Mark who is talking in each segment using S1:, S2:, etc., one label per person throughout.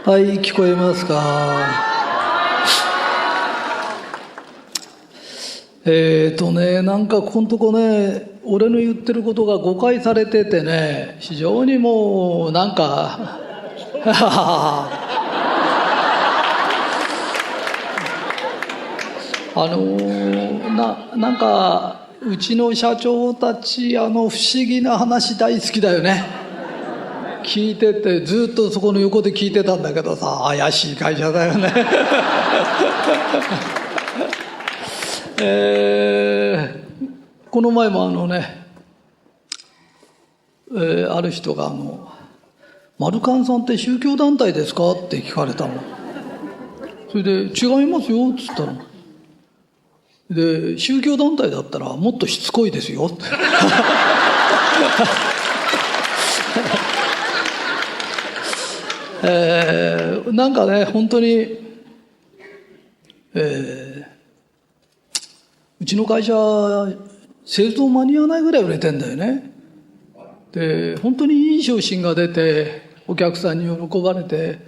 S1: はい、聞こえますか。なんかここのとこね、俺の言ってることが誤解されててね、非常にもうなんかなんかうちの社長たち不思議な話大好きだよね。聞いててずっとそこの横で聞いてたんだけどさ、怪しい会社だよねこの前もある人がマルカンさんって宗教団体ですかって聞かれたの。それで違いますよっつったの。で宗教団体だったらもっとしつこいですよってなんかね本当に、うちの会社製造間に合わないぐらい売れてんだよね。で本当にいい商品が出てお客さんに喜ばれて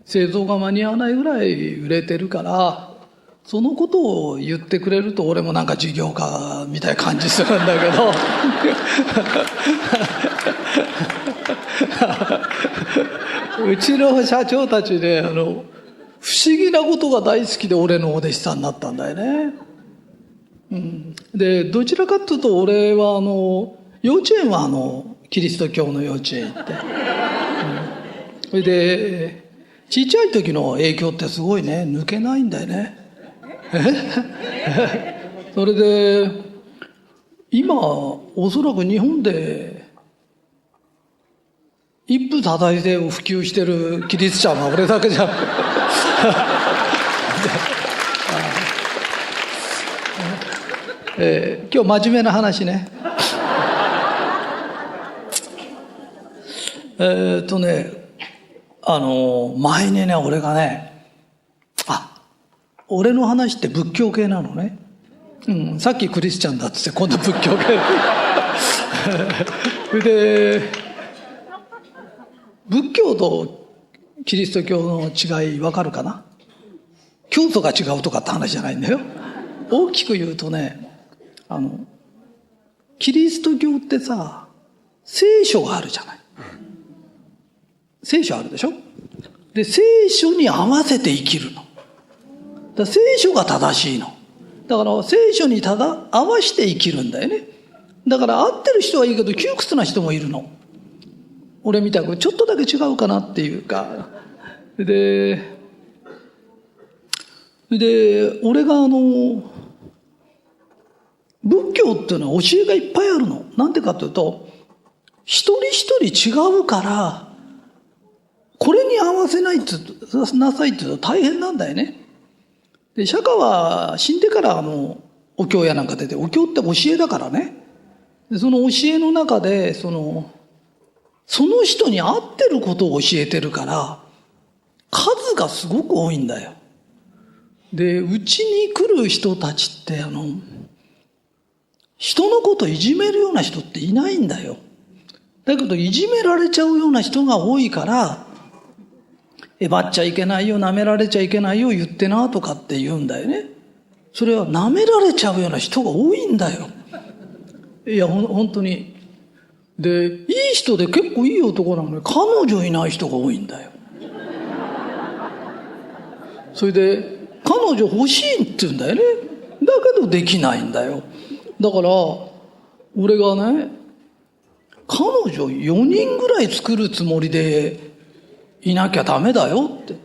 S1: 製造が間に合わないぐらい売れてるから、そのことを言ってくれると俺もなんか事業家みたいな感じするんだけどうちの社長たちね不思議なことが大好きで俺のお弟子さんになったんだよね。でどちらかというと俺は幼稚園はキリスト教の幼稚園行って、それでちっちゃい時の影響ってすごいね抜けないんだよねそれで今おそらく日本で一夫多妻制を普及してるキリスチャンは俺だけじゃん今日真面目な話ね前にね俺がね俺の話って仏教系なのね、さっきクリスチャンだっつって今度仏教系それで仏教とキリスト教の違い分かるかな。教祖が違うとかって話じゃないんだよ。大きく言うとねキリスト教ってさ聖書があるじゃない。聖書あるでしょ。で聖書に合わせて生きるの。だから聖書が正しいの。だから聖書に合わせて生きるんだよね。だから合ってる人はいいけど窮屈な人もいるの。俺みたくちょっとだけ違うかなっていうか。で俺が仏教っていうのは教えがいっぱいあるの。なんでかというと一人一人違うからこれに合わせないなさいって言うと大変なんだよね。で釈迦は死んでからお経やなんか出て、お経って教えだからね。でその教えの中でその人に合ってることを教えてるから数がすごく多いんだよ。でうちに来る人たちって人のこといじめるような人っていないんだよ。だけどいじめられちゃうような人が多いからえばっちゃいけないよ、舐められちゃいけないよ言ってなとかって言うんだよね。それは舐められちゃうような人が多いんだよ。いや本当に。でいい人で結構いい男なのに彼女いない人が多いんだよ。それで彼女欲しいって言うんだよね。だけどできないんだよ。だから俺がね彼女4人ぐらい作るつもりでいなきゃダメだよって。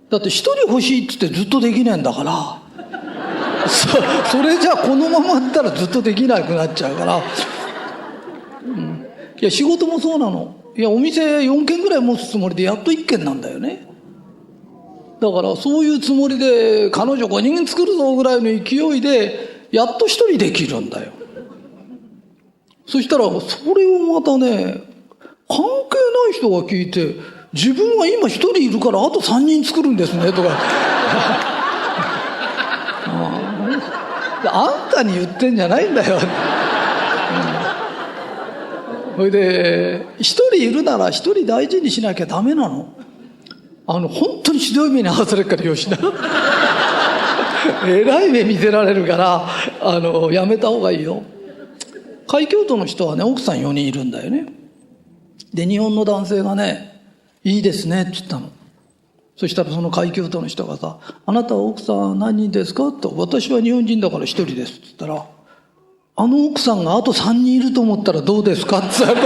S1: だって1人欲しいって言ってずっとできねえんだからそれじゃこのままだったらずっとできなくなっちゃうから、いや仕事もそうなの。いやお店4軒ぐらい持つつもりでやっと1軒なんだよね。だからそういうつもりで彼女5人作るぞぐらいの勢いでやっと1人できるんだよ。そしたらそれをまたね関係ない人が聞いて、自分は今1人いるからあと3人作るんですねとかあんたに言ってんじゃないんだよそれで1人いるなら1人大事にしなきゃダメなの。本当にひどい目に遭わされるからよしな。えらい目見せられるから、やめた方がいいよ。海峡都の人はね、奥さん4人いるんだよね。で、日本の男性がね、いいですねって言ったの。そしたらその海峡都の人がさ、あなたは奥さん何人ですかと、私は日本人だから1人ですって言ったら、奥さんがあと3人いると思ったらどうですかって言った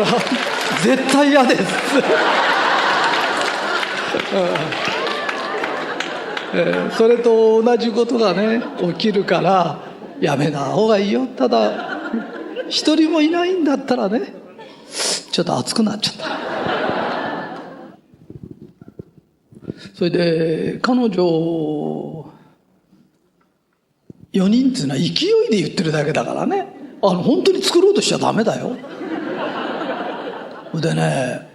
S1: ら、絶対嫌ですってそれと同じことがね起きるからやめた方がいいよ。ただ一人もいないんだったらね、ちょっと熱くなっちゃった。それで彼女4人っていうのは勢いで言ってるだけだからね、本当に作ろうとしちゃダメだよ。でね、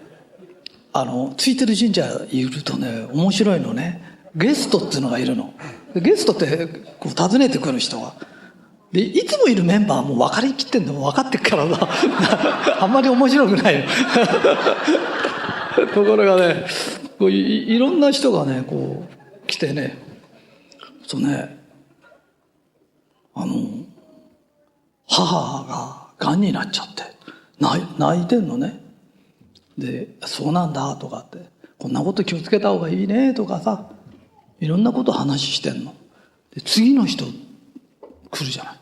S1: ついてる神社いるとね、面白いのね、ゲストっていうのがいるの。ゲストってこう訪ねてくる人がで、いつもいるメンバーはもう分かりきってんの分かってっからさあんまり面白くないのところがね、こういろんな人がねこう来てね、そうね、母ががんになっちゃって泣いてんのね。で、そうなんだとかって、こんなこと気をつけた方がいいねとかさ、いろんなこと話してんの。で、次の人来るじゃない。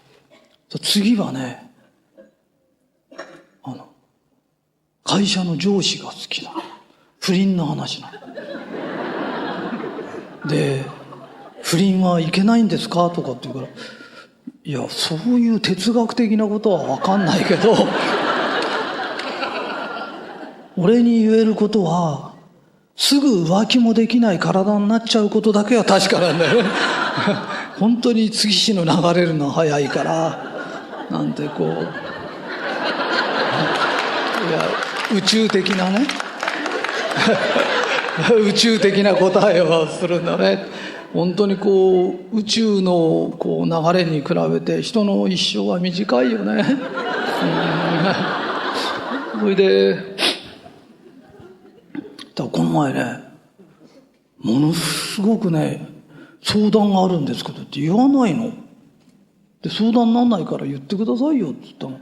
S1: 次はね、会社の上司が好きなの。不倫の話なの。で、不倫はいけないんですかとかって言うから、いや、そういう哲学的なことは分かんないけど俺に言えることは、すぐ浮気もできない体になっちゃうことだけは確かなんだよね本当に月日の流れるのは早いからなんてこう、いや宇宙的なね宇宙的な答えをするんだね。本当にこう宇宙のこう流れに比べて人の一生は短いよねそれでこの前ね、ものすごくね相談があるんですけどって言わないので、相談にならないから言ってくださいよって言ったの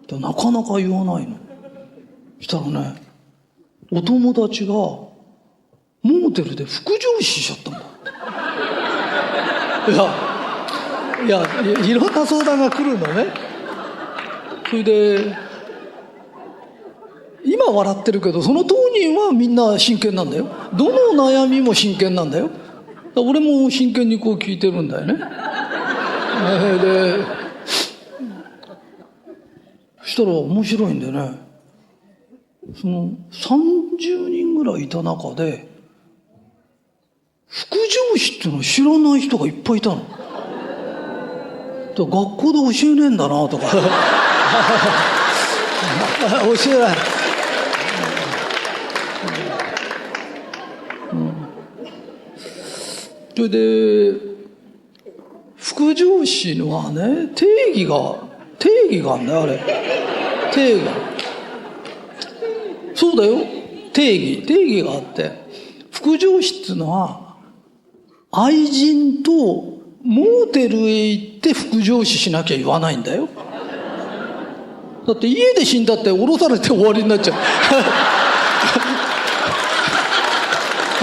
S1: で、なかなか言わないの。したらね、お友達がモーテルで副上司しちゃったんだ。いやいろんな相談が来るのね。それで今笑ってるけど、その当人はみんな真剣なんだよ。どの悩みも真剣なんだよ。俺も真剣にこう聞いてるんだよね。で、そしたら面白いんでね、その30人ぐらいいた中で副上司っていうのを知らない人がいっぱいいたの。学校で教えねえんだなとか教えない。それで副上司のはね、定義があるんだよ、あれ。定義。そうだよ、定義があって、副上司っていうのは愛人とモーテルへ行って副上司しなきゃ言わないんだよ。だって家で死んだって降ろされて終わりになっちゃう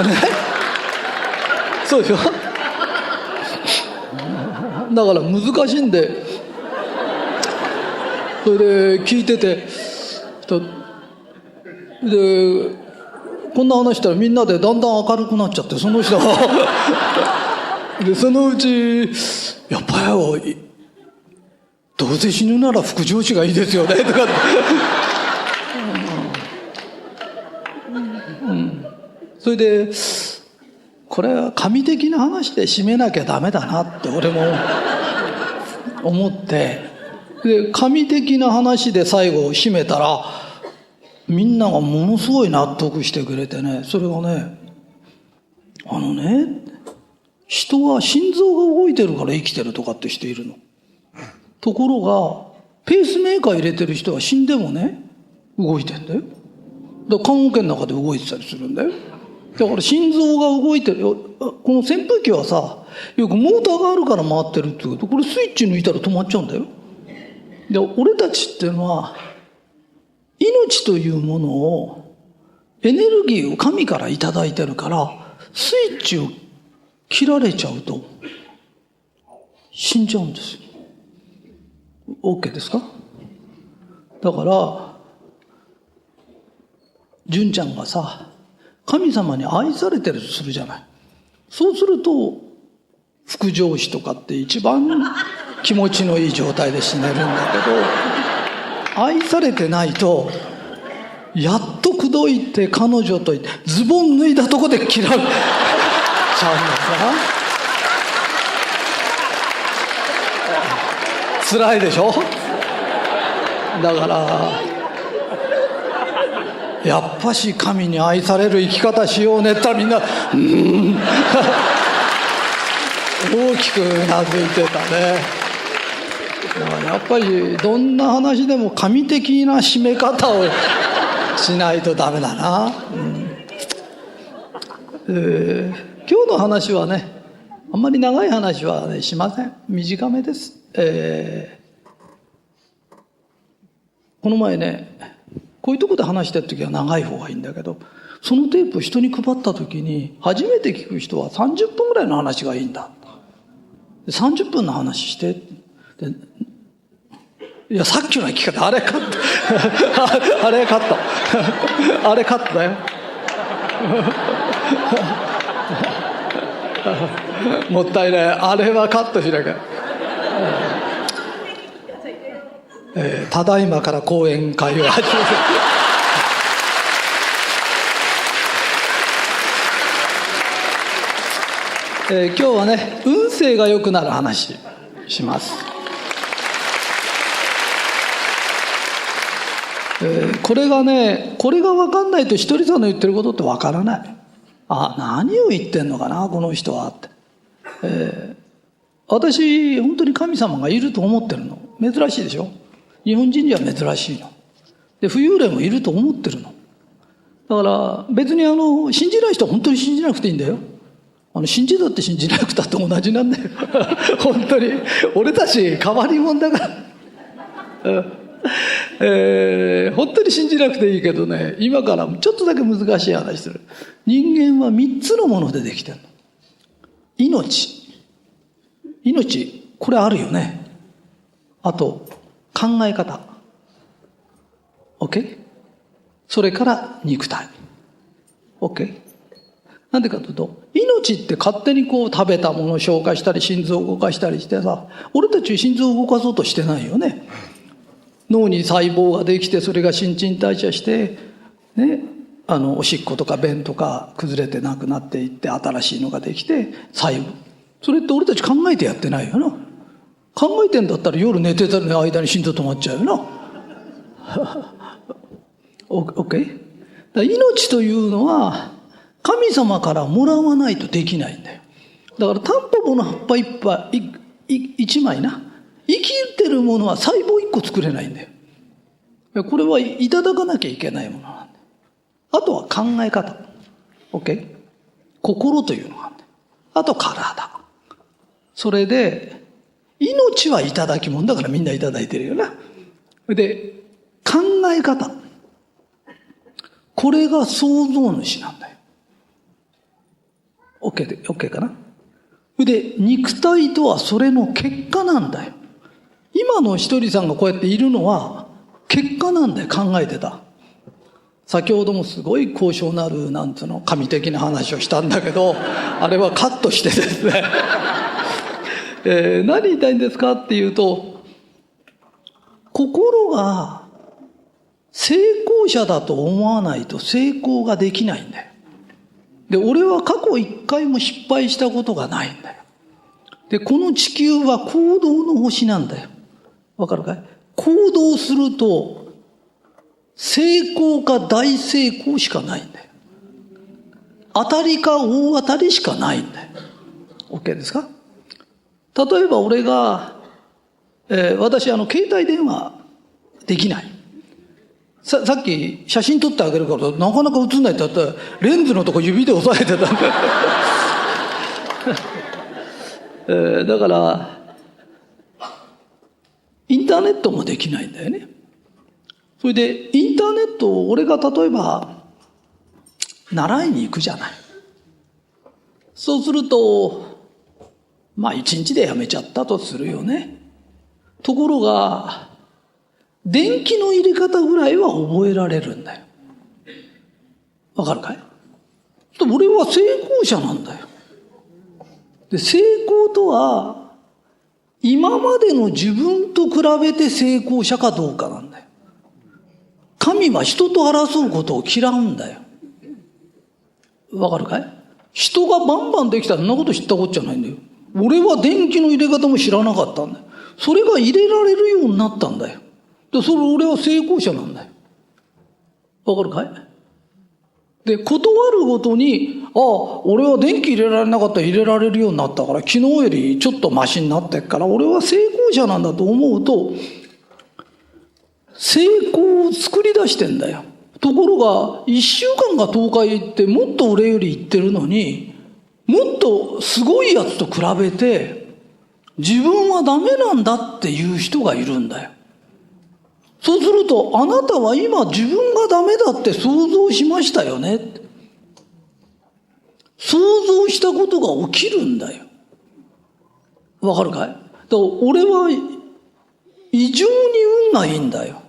S1: ね、そうでしょ。だから難しいんで、それで聞いてて、でこんな話したらみんなでだんだん明るくなっちゃって、その人がでそのうちやっぱりどうせ死ぬなら副上司がいいですよねとかそれでこれは神的な話で締めなきゃダメだなって俺も思って、で神的な話で最後締めたらみんながものすごい納得してくれてね、それがね、人は心臓が動いてるから生きてるとかって人いるの。ところがペースメーカー入れてる人は死んでもね動いてんだよ。だから棺桶の中で動いてたりするんだよ。だから心臓が動いてるよ。この扇風機はさ、よくモーターがあるから回ってるっていうと、これスイッチ抜いたら止まっちゃうんだよ。で、俺たちっていうのは、命というものを、エネルギーを神からいただいてるから、スイッチを切られちゃうと、死んじゃうんですよ。OK ですか？だから、純ちゃんがさ、神様に愛されてるとするじゃない。そうすると、副上司とかって一番気持ちのいい状態で死ねるんだけど、愛されてないと、やっと口説いて彼女といて、ズボン脱いだとこで切られちゃうんだから。辛いでしょ？だから、やっぱし神に愛される生き方しようねって言ったらみんな、大きくうなずいてたね。だからやっぱりどんな話でも神的な締め方をしないとダメだな。今日の話はね、あんまり長い話は、ね、しません。短めです。この前ね、こういうとこで話してる時は長い方がいいんだけど、そのテープを人に配った時に、初めて聞く人は30分ぐらいの話がいいんだ。30分の話して。いや、さっきの聞き方、あれカット。あれカット。あれカットだよ。もったいない。あれはカットしなきゃ。ただいまから講演会を始める。今日はね、運勢が良くなる話します。これがね、これが分かんないとひとりさんの言ってることって分からない。あ、何を言ってんのかなこの人はって。私本当に神様がいると思ってるの。珍しいでしょ。日本人には珍しいので、浮遊霊もいると思ってるの。だから別に信じない人は本当に信じなくていいんだよ。信じたって信じなくたって同じなんだよ。本当に俺たち変わり者だから。本当に信じなくていいけどね、今からちょっとだけ難しい話する。人間は3つのものでできてるの。命、これあるよね。あと考え方、 OK？ それから肉体、 OK？ なんでかというと、命って勝手にこう食べたものを消化したり心臓を動かしたりしてさ、俺たち心臓を動かそうとしてないよね。脳に細胞ができて、それが新陳代謝してね、おしっことか便とか崩れてなくなっていって、新しいのができて細胞、それって俺たち考えてやってないよな。考えてんだったら夜寝てたの間に心臓止まっちゃうよな。OK？ 命というのは神様からもらわないとできないんだよ。だからタンポポの葉っぱ一枚な、生きてるものは細胞一個作れないんだよ。これはいただかなきゃいけないものなんだよ。あとは考え方、 OK？ 心というのがあるんだよ。あと体。それで命はいただきもんだからみんないただいてるよな。で、考え方、これが創造主なんだよ。 OK かな。で、肉体とはそれの結果なんだよ。今のひとりさんがこうやっているのは結果なんだよ。考えてた。先ほどもすごい高尚なるなんつうの神的な話をしたんだけど、あれはカットしてですね何言いたいんですかっていうと、心が成功者だと思わないと成功ができないんだよ。で、俺は過去一回も失敗したことがないんだよ。で、この地球は行動の星なんだよ。わかるかい？行動すると成功か大成功しかないんだよ。当たりか大当たりしかないんだよ。 OK ですか？例えば俺が、私携帯電話できない。さっき写真撮ってあげるからなかなか映んないって言ったらレンズのとこ指で押さえてたんだだからインターネットもできないんだよね。それでインターネットを俺が例えば習いに行くじゃない。そうするとまあ一日でやめちゃったとするよね。ところが電気の入れ方ぐらいは覚えられるんだよ。わかるかい？俺は成功者なんだよ。で、成功とは今までの自分と比べて成功者かどうかなんだよ。神は人と争うことを嫌うんだよ。わかるかい？人がバンバンできたらそんなこと知ったこっちゃないんだよ。俺は電気の入れ方も知らなかったんだよ。それが入れられるようになったんだよ。で、それ俺は成功者なんだよ。わかるかい？で、断るごとに、俺は電気入れられなかったら入れられるようになったから、昨日よりちょっとマシになってっから、俺は成功者なんだと思うと、成功を作り出してんだよ。ところが、1週間が10日行って、もっと俺より行ってるのに、もっとすごいやつと比べて、自分はダメなんだっていう人がいるんだよ。そうすると、あなたは今自分がダメだって想像しましたよね。想像したことが起きるんだよ。わかるかい？だから俺は異常に運がいいんだよ。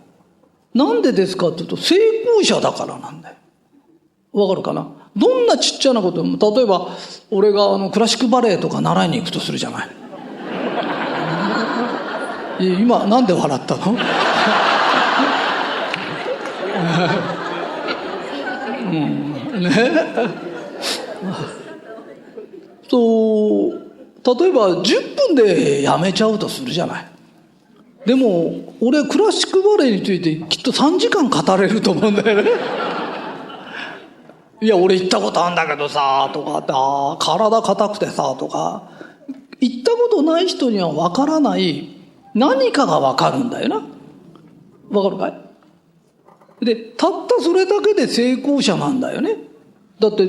S1: なんでですかって言うと、成功者だからなんだよ。わかるかな？どんなちっちゃなことでも、例えば、俺がクラシックバレエとか習いに行くとするじゃない。今、なんで笑ったの？ね、そう例えば10分でやめちゃうとするじゃない。でも俺クラシックバレエについてきっと3時間語れると思うんだよね。いや俺行ったことあるんだけどさとか体硬くてさとか、行ったことない人には分からない何かが分かるんだよな。分かるかい？で、たったそれだけで成功者なんだよね。だって、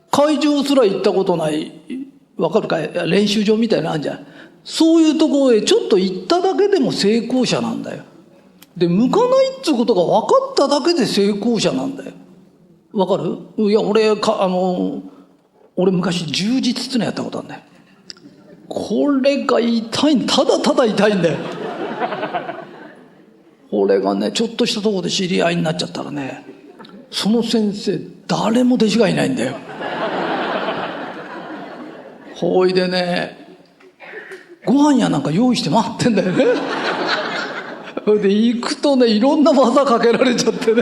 S1: 会場すら行ったことない、わかるかい？練習場みたいなのあるじゃん。そういうところへちょっと行っただけでも成功者なんだよ。で、向かないってことが分かっただけで成功者なんだよ。わかる？いや、俺昔柔術ってのやったことあるんだよ。これが痛い、ただただ痛いんだよ。これがね、ちょっとしたところで知り合いになっちゃったらね、その先生誰も弟子がいないんだよ。ほいでね、ご飯やなんか用意して待ってんだよね。ほいで行くとね、いろんな技かけられちゃってね。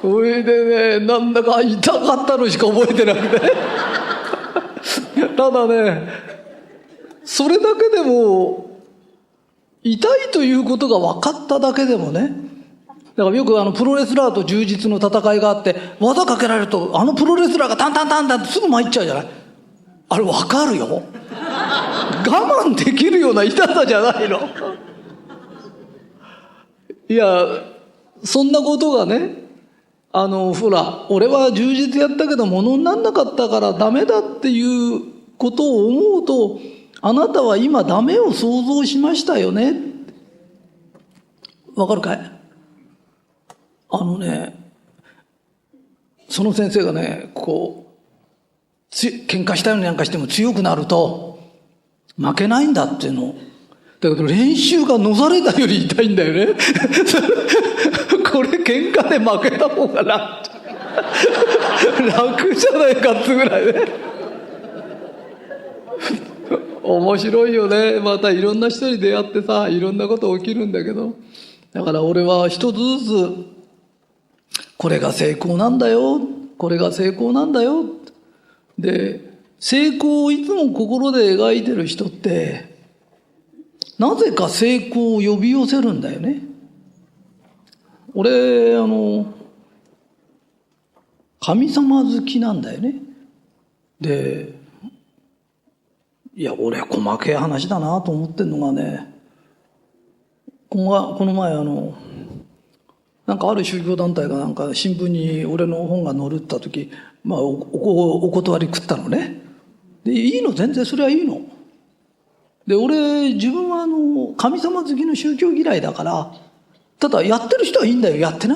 S1: ほいでね、なんだか痛かったのしか覚えてなくて。ただね、それだけでも痛いということが分かっただけでもね、だからよくプロレスラーと柔術の戦いがあって、技かけられるとプロレスラーがタンタンタンタンってすぐ参っちゃうじゃない。あれ分かるよ。我慢できるような痛さじゃないの。いや、そんなことがね、ほら、俺は柔術やったけど物になんなかったからダメだっていうことを思うと、あなたは今ダメを想像しましたよね。わかるかい？その先生がね、喧嘩したりなんかしても強くなると負けないんだっていうの。だけど練習がのざれたより痛いんだよね。これ喧嘩で負けた方が楽じゃないかってぐらいね。面白いよね。またいろんな人に出会ってさ、いろんなこと起きるんだけど、だから俺は一つずつこれが成功なんだよ、これが成功なんだよ。で、成功をいつも心で描いてる人ってなぜか成功を呼び寄せるんだよね。俺神様好きなんだよね。で、いや俺細けい話だなと思ってんのがね、この前なんかある宗教団体がなんか新聞に俺の本が載るった時、まあお断り食ったのね。で、いいの、全然それはいいの。で、俺、自分は神様好きの宗教嫌いだから、ただやってる人はいいんだよ、やってな。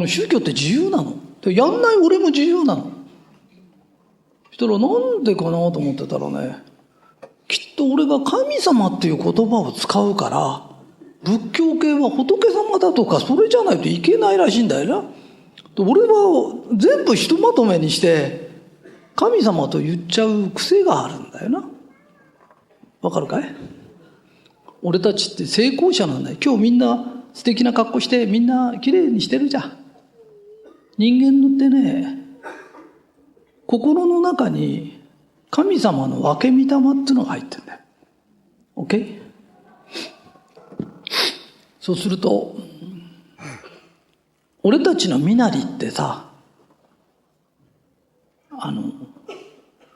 S1: 宗教って自由なの。で、やんない俺も自由なの。そしたらなんでかなと思ってたらね、きっと俺が神様っていう言葉を使うから、仏教系は仏様だとかそれじゃないといけないらしいんだよな。俺は全部ひとまとめにして神様と言っちゃう癖があるんだよな。わかるかい？俺たちって成功者なんだよ。今日みんな素敵な格好してみんな綺麗にしてるじゃん。人間のってね、心の中に神様の分け御霊っていうのが入ってるんだよ。 OK？ そうすると俺たちの身なりってさ、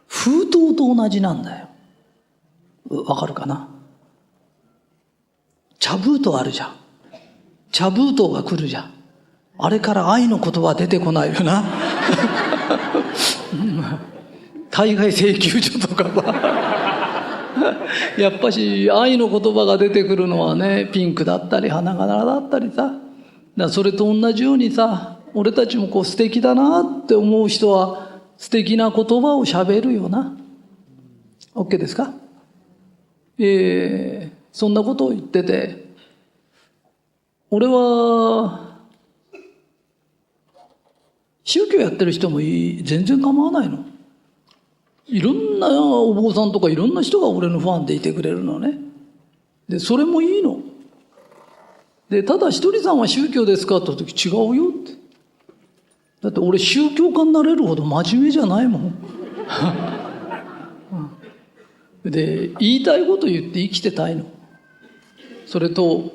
S1: 封筒と同じなんだよ。わかるかな？茶封筒あるじゃん。茶封筒が来るじゃん。あれから愛の言葉は出てこないよな。対外請求書とかはやっぱし愛の言葉が出てくるのはね、ピンクだったり花柄だったりさ。だからそれと同じようにさ、俺たちもこう素敵だなって思う人は素敵な言葉を喋るよな。 OK ですか？そんなことを言ってて、俺は宗教やってる人も全然構わないの。いろんなお坊さんとかいろんな人が俺のファンでいてくれるのね。で、それもいいの。で、ただひとりさんは宗教ですかって言った時、違うよって。だって俺宗教家になれるほど真面目じゃないもん。で、言いたいこと言って生きてたいの。それと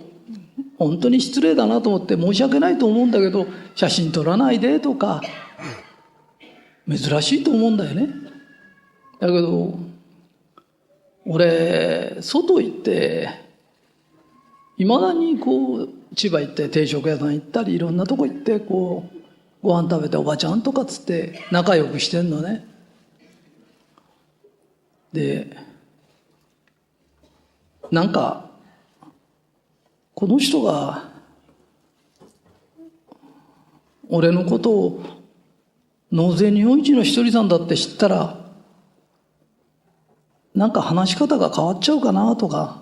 S1: 本当に失礼だなと思って申し訳ないと思うんだけど、写真撮らないでとか珍しいと思うんだよね。だけど俺外行っていまだにこう千葉行って定食屋さん行ったりいろんなとこ行ってこうご飯食べておばちゃんとかつって仲良くしてんのね。で、なんかこの人が俺のことを納税日本一のひとりさんだって知ったらなんか話し方が変わっちゃうかなとか、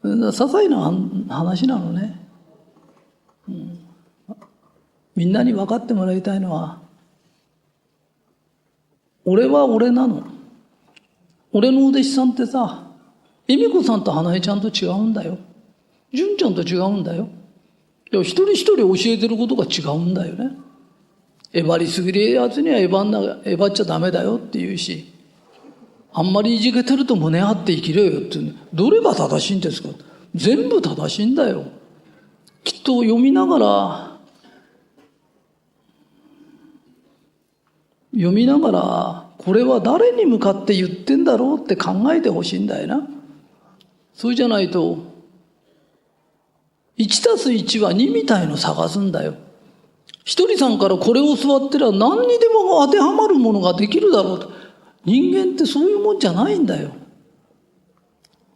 S1: 些細な話なのね。みんなに分かってもらいたいのは、俺は俺なの。俺のお弟子さんってさ、恵美子さんと花江ちゃんと違うんだよ。純ちゃんと違うんだよ。一人一人教えてることが違うんだよね。えばりすぎるやつにはえばっちゃダメだよって言うし、あんまりいじけてると胸張って生きれよっていう。どれが正しいんですか？全部正しいんだよ。きっと読みながらこれは誰に向かって言ってんだろうって考えてほしいんだよな。そうじゃないと 1+1 は2みたいの探すんだよ。ひとりさんからこれを教わってりゃ何にでも当てはまるものができるだろうと。人間ってそういうもんじゃないんだよ。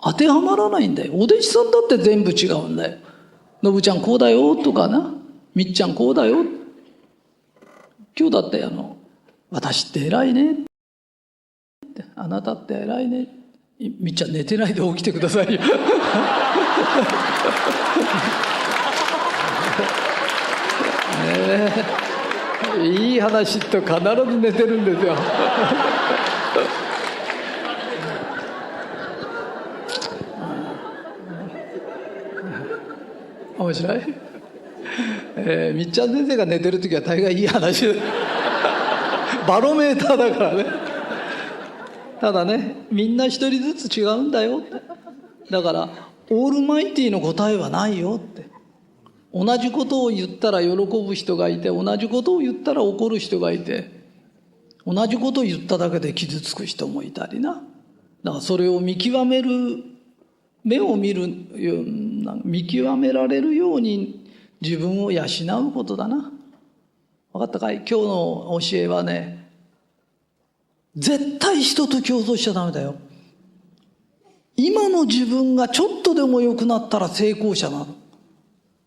S1: 当てはまらないんだよ。お弟子さんだって全部違うんだよ。のぶちゃんこうだよとかな、みっちゃんこうだよ。今日だって私って偉いねって、あなたって偉いね。みっちゃん寝てないで起きてくださいよ。いい話と必ず寝てるんですよ。面白い。みっちゃん先生が寝てる時は大概いい話。バロメーターだからね。ただね、みんな一人ずつ違うんだよって。だからオールマイティの答えはないよって。同じことを言ったら喜ぶ人がいて、同じことを言ったら怒る人がいて、同じことを言っただけで傷つく人もいたりな。だからそれを見極める、見極められるように自分を養うことだな。分かったかい？今日の教えはね、絶対人と競争しちゃダメだよ。今の自分がちょっとでも良くなったら成功者なの。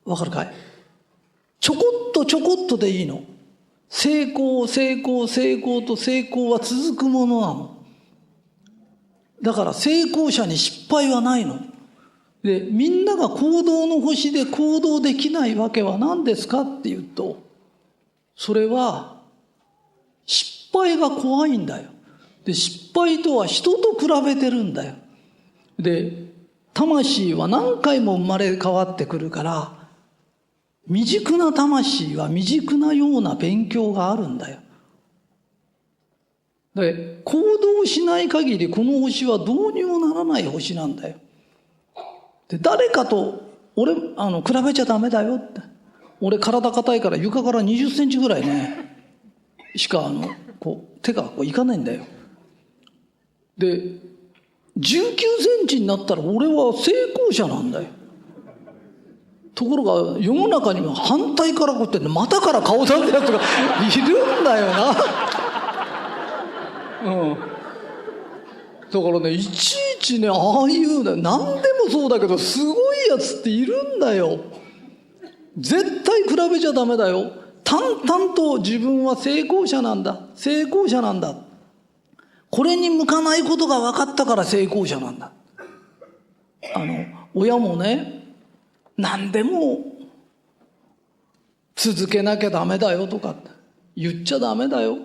S1: 分かるかい？ちょこっとでいいの。成功と成功は続くものなの。だから成功者に失敗はないの。で、みんなが行動の星で行動できないわけは何ですかっていうと、それは失敗が怖いんだよ。で、失敗とは人と比べてるんだよ。で、魂は何回も生まれ変わってくるから、未熟な魂は未熟なような勉強があるんだよ。で、行動しない限りこの星はどうにもならない星なんだよ。で、誰かと比べちゃダメだよって。俺体硬いから床から20センチぐらいねしか手がいかないんだよ。で、19センチになったら俺は成功者なんだよ。ところが世の中には反対からこうやって股から顔出すやつがいるんだよな。うん。だからね、いちいちね、ああいうの何でもそうだけどすごいやつっているんだよ。絶対比べちゃダメだよ。淡々と自分は成功者なんだ。これに向かないことが分かったから成功者なんだ。親もね、何でも続けなきゃダメだよとか言っちゃダメだよ。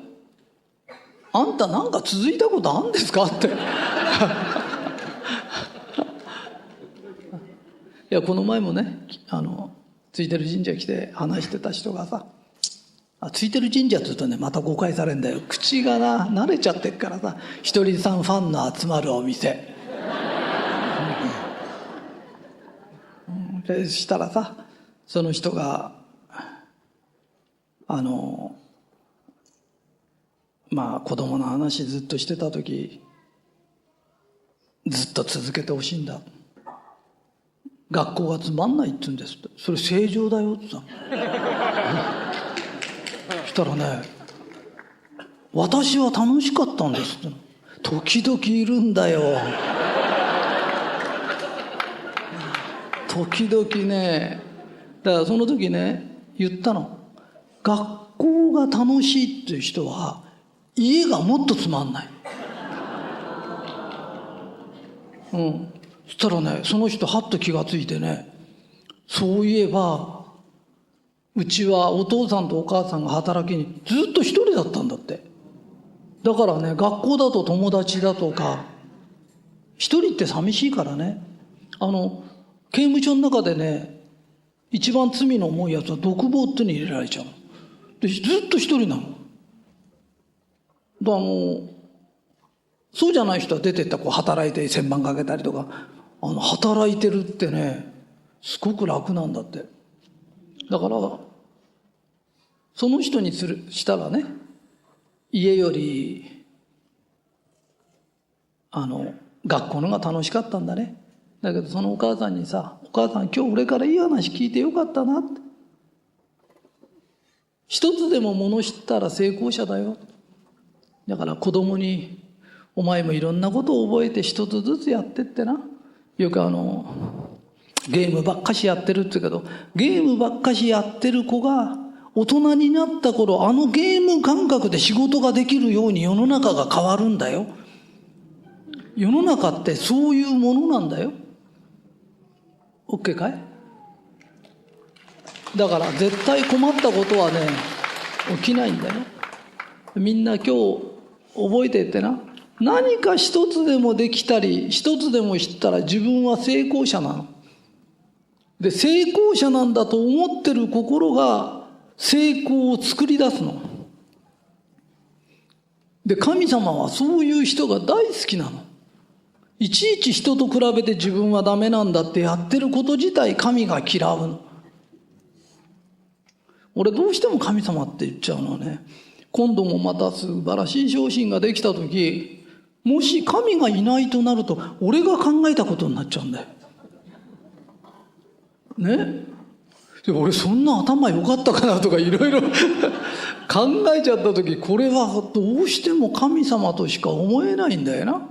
S1: あんたなんか続いたことあるんですかっていや、この前もね、ついてる神社来て話してた人がさ、ついてる神社って言うとね、また誤解されるんだよ。口が慣れちゃってっからさ、ひとりさんファンの集まるお店でしたらさ、その人が子供の話ずっとしてた時、ずっと続けてほしいんだ、学校がつまんないって言うんですって。それ正常だよってさそしたらね、私は楽しかったんですって。時々いるんだよ時々ね。だからその時ね、言ったの。学校が楽しいっていう人は家がもっとつまんない。そしたらね、その人はっと気がついてね、そういえばうちはお父さんとお母さんが働きにずっと一人だったんだって。だからね、学校だと友達だとか、一人って寂しいからね、刑務所の中でね、一番罪の重いやつは独房ってのに入れられちゃう。で、ずっと一人なの。そうじゃない人は出てった働いて1000万かけたりとか、働いてるってね、すごく楽なんだって。だからその人にしたらね、家より学校のが楽しかったんだね。だけどそのお母さんにさ、お母さん今日俺からいい話聞いてよかったなって、一つでも物知ったら成功者だよ。だから子供に、お前もいろんなことを覚えて一つずつやってってな。よくゲームばっかしやってるって言うけど、ゲームばっかしやってる子が大人になった頃、ゲーム感覚で仕事ができるように世の中が変わるんだよ。世の中ってそういうものなんだよ。 OK かい？だから絶対困ったことはね、起きないんだよ。みんな今日覚えてってな。何か一つでもできたり、一つでも知ったら自分は成功者なの。で、成功者なんだと思ってる心が成功を作り出すの。で、神様はそういう人が大好きなの。いちいち人と比べて自分はダメなんだってやってること自体神が嫌うの。俺どうしても神様って言っちゃうのはね、今度もまた素晴らしい昇進ができた時、もし神がいないとなると俺が考えたことになっちゃうんだよね。で俺そんな頭良かったかなとかいろいろ考えちゃった時、これはどうしても神様としか思えないんだよな。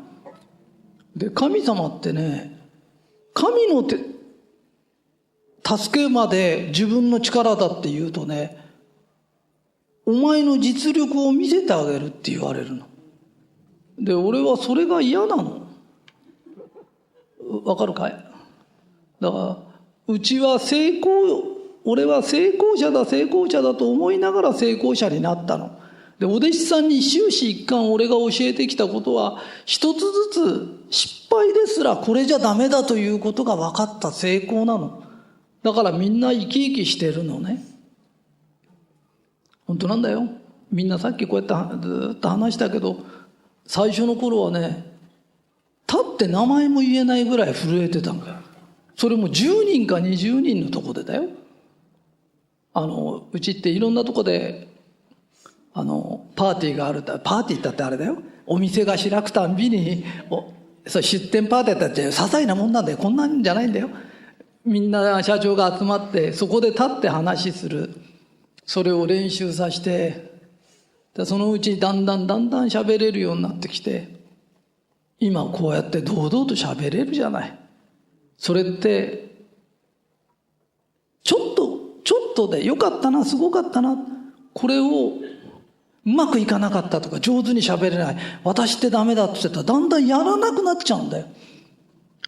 S1: で神様ってね、神の助けまで自分の力だって言うとね、お前の実力を見せてあげるって言われるの。で俺はそれが嫌なの。わかるかい？だからうちは俺は成功者だと思いながら成功者になったの。でお弟子さんに終始一貫俺が教えてきたことは、一つずつ失敗ですらこれじゃダメだということが分かった成功なの。だからみんな生き生きしてるのね。本当なんだよ。みんなさっきこうやってずっと話したけど、最初の頃はね、立って名前も言えないぐらい震えてたんだよ。それも10人か20人のとこでだよ。うちっていろんなとこでパーティーがある。パーティーだってあれだよ、お店が開くたんびに出店パーティーだって些細なもんなんだよ。こんなんじゃないんだよ。みんな社長が集まってそこで立って話する。それを練習させて、そのうちだんだん喋れるようになってきて、今こうやって堂々と喋れるじゃない。それってちょっとでよかったな、すごかったな、これをうまくいかなかったとか上手に喋れない、私ってダメだって言ってたらだんだんやらなくなっちゃうんだよ。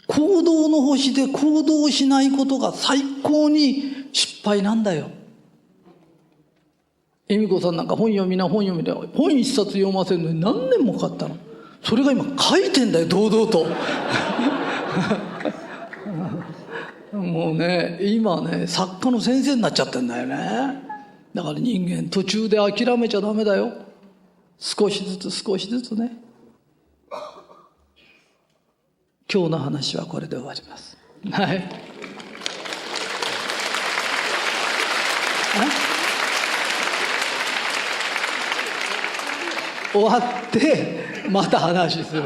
S1: 行動の星で行動しないことが最高に失敗なんだよ。恵美子さんなんか本読みな本一冊読ませるのに何年もかかったの。それが今書いてんだよ、堂々ともうね、今ね作家の先生になっちゃってんだよね。だから人間途中で諦めちゃダメだよ。少しずつね。今日の話はこれで終わります。はい。終わってまた話する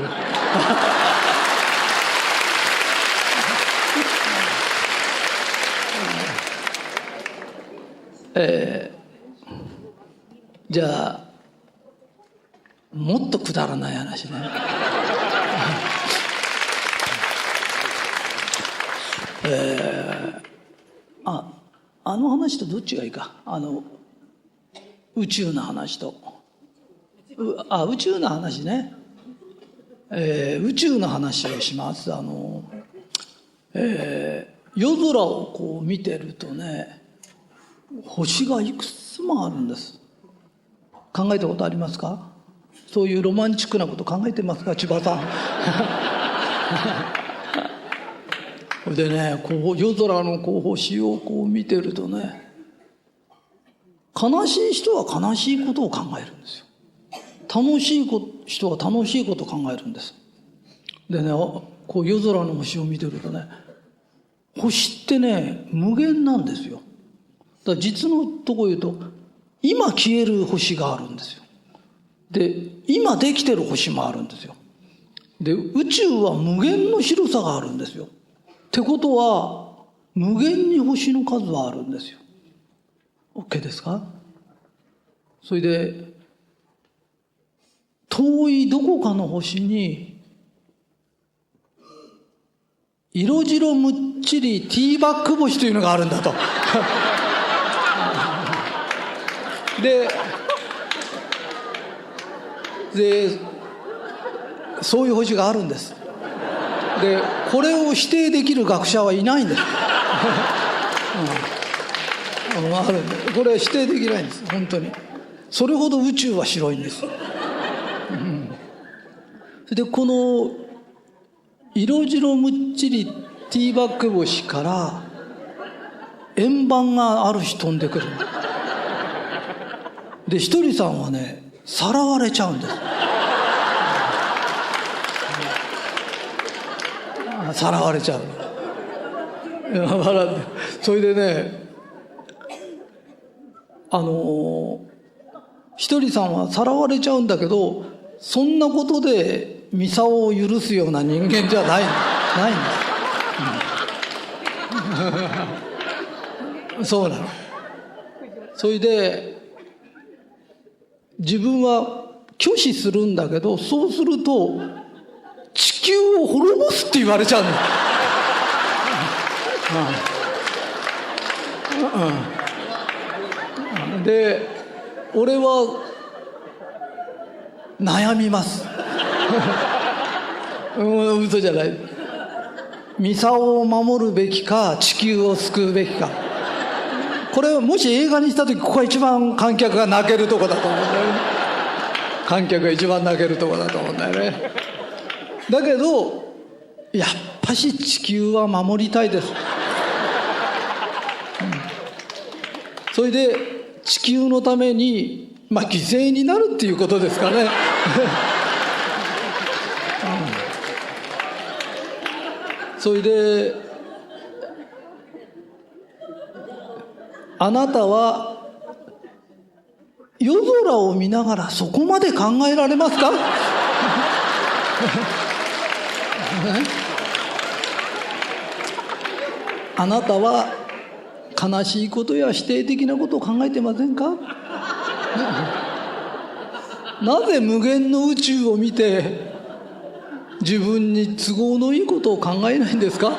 S1: じゃあもっとくだらない話ねあの話とどっちがいいか。宇宙の話と宇宙の話ね。宇宙の話をします。夜空をこう見てるとね、星がいくつもあるんです。考えたことありますか？そういうロマンチックなこと考えてますか、千葉さんでね、こう夜空のこう星をこう見てるとね、悲しい人は悲しいことを考えるんですよ。楽しい人は楽しいことを考えるんです。でね、こう夜空の星を見てるとね、星ってね無限なんですよ。だから実のところ言うと、今消える星があるんですよ。で今できてる星もあるんですよ。で宇宙は無限の広さがあるんですよ。ってことは無限に星の数はあるんですよ。 OK ですか？それで遠いどこかの星に色白むっちりティーバック星というのがあるんだとでそういう星があるんです。でこれを否定できる学者はいないんです、あるんで、これは否定できないんです。本当にそれほど宇宙は広いんです、でこの色白むっちりティーバック星から円盤がある日飛んでくる。でひとりさんはねさらわれちゃうんです。さらわれちゃう。それでね、ひとりさんはさらわれちゃうんだけど、そんなことでミサオを許すような人間じゃないんです、そうなの。それで自分は拒否するんだけど、そうすると地球を滅ぼすって言われちゃうの。で俺は悩みます。嘘じゃない。ミサオを守るべきか地球を救うべきか、これをもし映画にした時、ここが一番観客が泣けるとこだと思うんだよね。観客が一番泣けるとこだと思うんだよね。だけどやっぱし地球は守りたいです、それで地球のために、犠牲になるっていうことですかね。それであなたは夜空を見ながらそこまで考えられますか？あなたは悲しいことや否定的なことを考えてませんか？なぜ無限の宇宙を見て自分に都合のいいことを考えないんですか？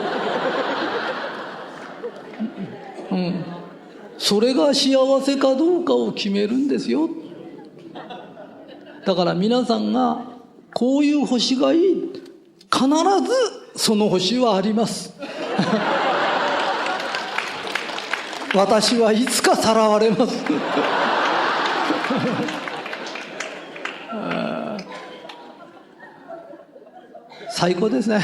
S1: それが幸せかどうかを決めるんですよ。だから皆さんがこういう星がいい、必ずその星はあります。私はいつかさらわれます。最高ですね。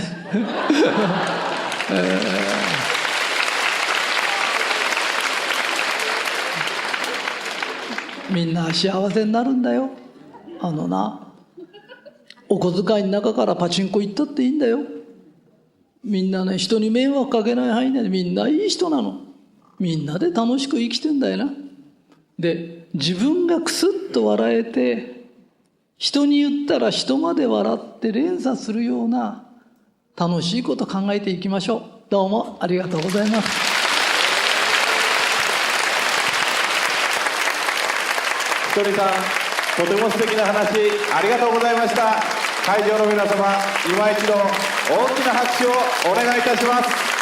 S1: みんな幸せになるんだよ。お小遣いの中からパチンコ行ったっていいんだよ。みんなね、人に迷惑かけない範囲でみんないい人なの。みんなで楽しく生きてんだよな。で、自分がクスッと笑えて、人に言ったら人まで笑って連鎖するような楽しいこと考えていきましょう。どうもありがとうございます。
S2: ひとりさん、とても素敵な話ありがとうございました。会場の皆様、今一度大きな拍手をお願いいたします。